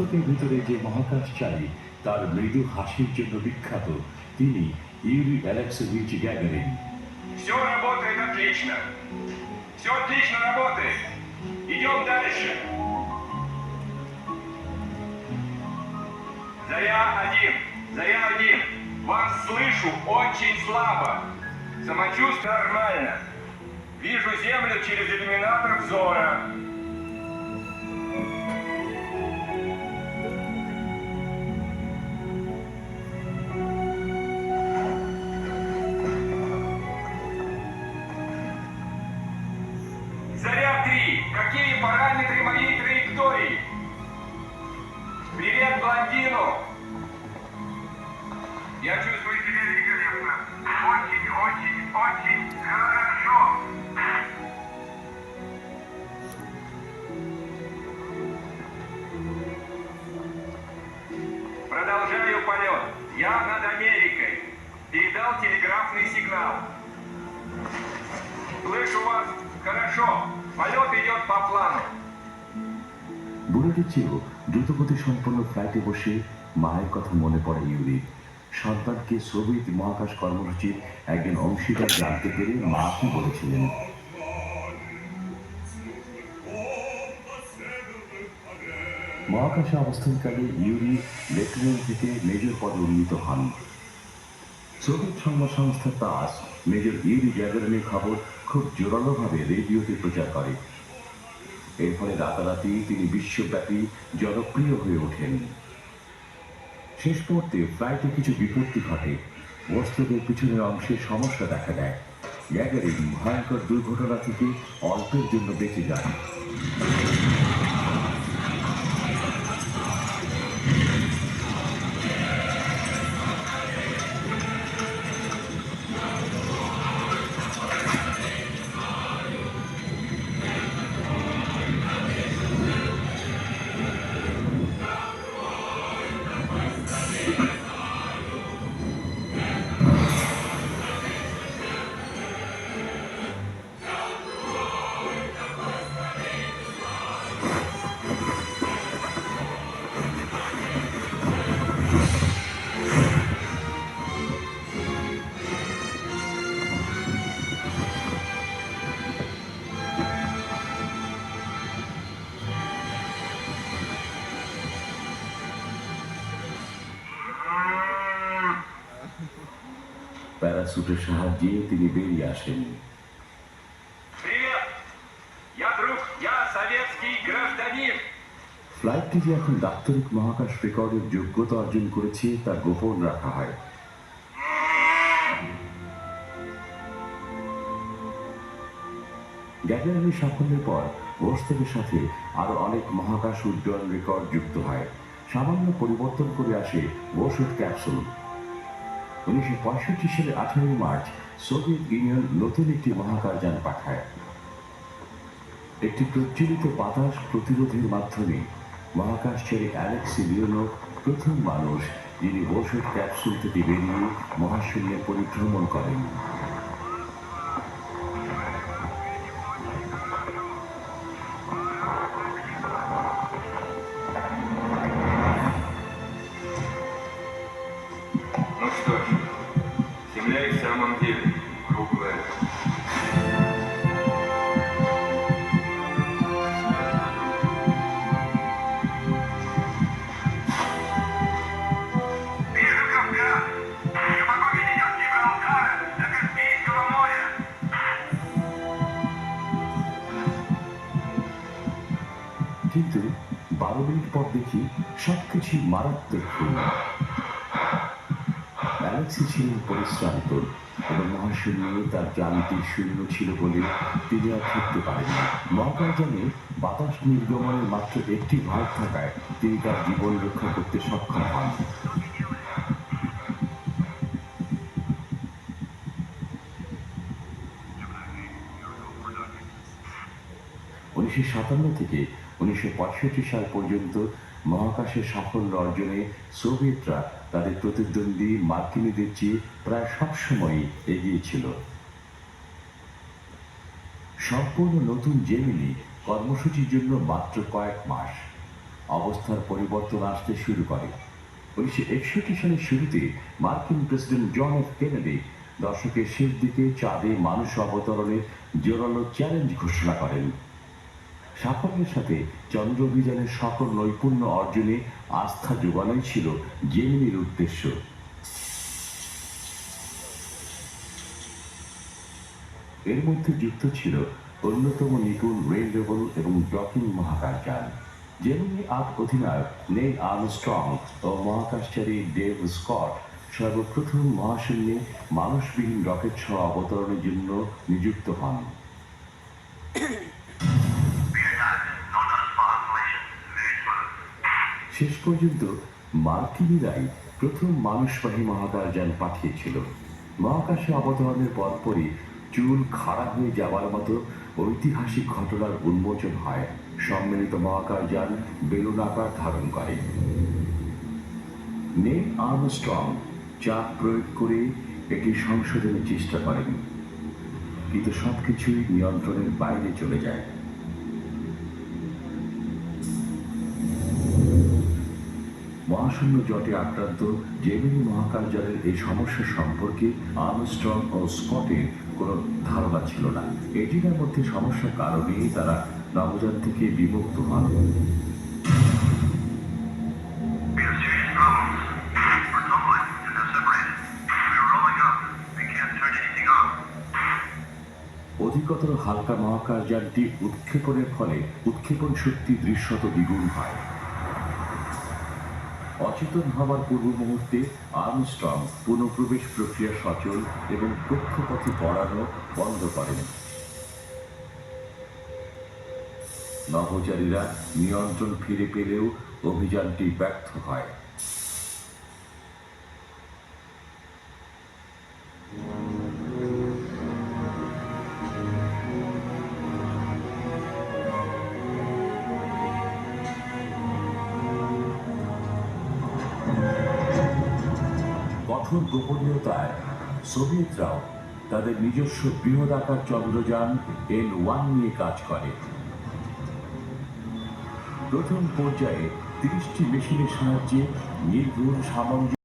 ভস্তকের ভিতরে যে মহাকাশচারী তার মৃদু হাসির জন্য বিখ্যাত, তিনি ইউরি অ্যালেক্সেভিচ গ্যাগারিন। Все работает отлично. Все отлично работает. Идем дальше. Заря-1. Заря-1. Вас слышу очень слабо. Самочувствие нормально. Вижу Землю через иллюминатор взора. Заря-3. Какие параметры моей траектории? Привет, блондину! Я чувствую себя великолепно. Очень, очень, очень хорошо. Продолжаю полет. Я над Америкой. Передал телеграфный сигнал. Слышу вас. Хорошо. Полет идет по плану. বুলেটের চেয়েও দ্রুতগতি সম্পন্ন ফ্লাইটে বসে মায়ের কথা মনে পড়ে ইউরির। সন্তানকে সোভিয়েত মহাকাশ কর্মসূচির একজন অংশীদার জানতে পেরে মা কি বলেছিলেন। মহাকাশে অবস্থানকালে ইউরি লেফটেন্যান্ট থেকে মেজর পদে উন্নীত হন। সোভিয়েত সংবাদ সংস্থা তাস মেজর ইউরি গ্যাগারিনের খবর খুব জোরালোভাবে রেডিওতে প্রচার করে। এর ফলে রাতারাতি তিনি বিশ্বব্যাপী জনপ্রিয় হয়ে ওঠেন। শেষ মুহূর্তে ফ্লাইটে কিছু বিপত্তি ঘটে। ভস্তকের পিছনের অংশে সমস্যা দেখা দেয়। গ্যাগারিন ভয়ঙ্কর দুর্ঘটনা থেকে অল্পের জন্য বেঁচে যান। প্যারাসুটের সাহায্যে তিনি বেরিয়ে আসেন। Привет! Я друг, я советский гражданин. ফ্লাইটটি যে এখন দাপ্তরিক মহাকাশ রেকর্ডের যোগ্যতা অর্জন করেছে তা গোপন রাখা হয়। গ্যাগারিনের সাফল্যের পর ভস্তকের সাথে আরো অনেক মহাকাশ উড্ডয়ন রেকর্ড যুক্ত হয়। সামান্য পরিবর্তন করে আসে ভোস্ট ক্যাপসুল। 1965 সালের 18 মার্চ সোভিয়েত ইউনিয়ন নতুন একটি মহাকাশযান পাঠায়। একটি প্রজ্বলিত বাতাস প্রতিরোধের মাধ্যমে মহাকাশচারী অ্যালেক্সি লিওনোভ প্রথম মানুষ যিনি ভোস্ট ক্যাপসুল থেকে বেরিয়ে মহাশূন্যে পরিভ্রমণ করেন। Ну что ж, Земля и в самом деле круглая. Вижу Кавказ. Я могу видеть от Гибралтара до Каспийского моря. কিন্তু 12 মিনিট পর দেখি সবকিছুই মারাত্মক ভুল। অ্যালেক্সি ছিলেন পরিশ্রান্ত এবং মহাশূন্যে তার যানটি শূন্য ছিল বলে তিনি আর ফিরতে পারেননি। মহাকাশযানে বাতাস নির্গমনের মাত্র একটি ভাগ থাকায় তিনি তার জীবন রক্ষা করতে সক্ষম হন। 1957 থেকে 1965 সাল পর্যন্ত মহাকাশে সাফল্য অর্জনে সোভিয়েতরা তাদের প্রতিদ্বন্দ্বী মার্কিনীদের চেয়ে প্রায় সবসময়ই এগিয়ে ছিল। সম্পূর্ণ নতুন জেমিনি কর্মসূচির জন্য মাত্র কয়েক মাস। অবস্থার পরিবর্তন আসতে শুরু করে। 1961 সালের শুরুতে মার্কিন প্রেসিডেন্ট জন এফ কেনেডি দশকের শেষ দিকে চাঁদে মানুষ অবতরণের জোরালো চ্যালেঞ্জ ঘোষণা করেন। সাফল্যের সাথে চন্দ্র অভিযানের সকল নৈপুণ্য অর্জনে আস্থা যোগানোই ছিল জেমিনির উদ্দেশ্য। এর মধ্যে যুক্ত ছিল অন্যতম নিপুণ রেল লেভেল এবং ডকিং মহাকাশযান। জেমিনি 8 অধিনায়ক নেইল আর্মস্ট্রং ও মহাকাশচারী ডেভ স্কট সর্বপ্রথম মহাশূন্যে মানুষবিহীন রকেট সহ অবতরণের জন্য নিযুক্ত হন। শেষ পর্যন্ত মার্কিনীরাই প্রথম মানুষবাহী মহাকাশযান পাঠিয়েছিল। মহাকাশে অবতরণের পরপরই চুল খাড়া হয়ে যাওয়ার মতো ঐতিহাসিক ঘটনার উন্মোচন হয়। সম্মিলিত মহাকাশযান বেলুন আকার ধারণ করে। নেইল আর্মস্ট্রং চাপ প্রয়োগ করে এটি সংশোধনের চেষ্টা করেন, কিন্তু সবকিছুই নিয়ন্ত্রণের বাইরে চলে যায়। মহাশূন্য জটে আক্রান্ত জেমিনি মহাকাশযানের এই সমস্যা সম্পর্কে আর্মস্ট্রং ও স্কটের কোনো ধারণা ছিল না। এটির মধ্যে সমস্যার কারণেই তারা নভোযান থেকে বিমুক্ত হন। অধিকতর হালকা মহাকাশযানটি উৎক্ষেপণের ফলে উৎক্ষেপণ শক্তি দৃশ্যত দ্বিগুণ হয়। অচেতন হবার পূর্ব মুহূর্তে আর্মস্ট্রং পুনঃপ্রবেশ প্রক্রিয়া সচল এবং কক্ষপথে পড়ানো বন্ধ করেন। নভোচারীরা নিয়ন্ত্রণ ফিরে পেলেও অভিযানটি ব্যর্থ হয়। কঠোর গোপনীয়তায় সোভিয়েতরাও তাদের নিজস্ব বৃহদাকার চন্দ্রযান L1 নিয়ে কাজ করে। প্রথম পর্যায়ে 30টি মেশিনের সাহায্যে নির্ভুল সামঞ্জস্য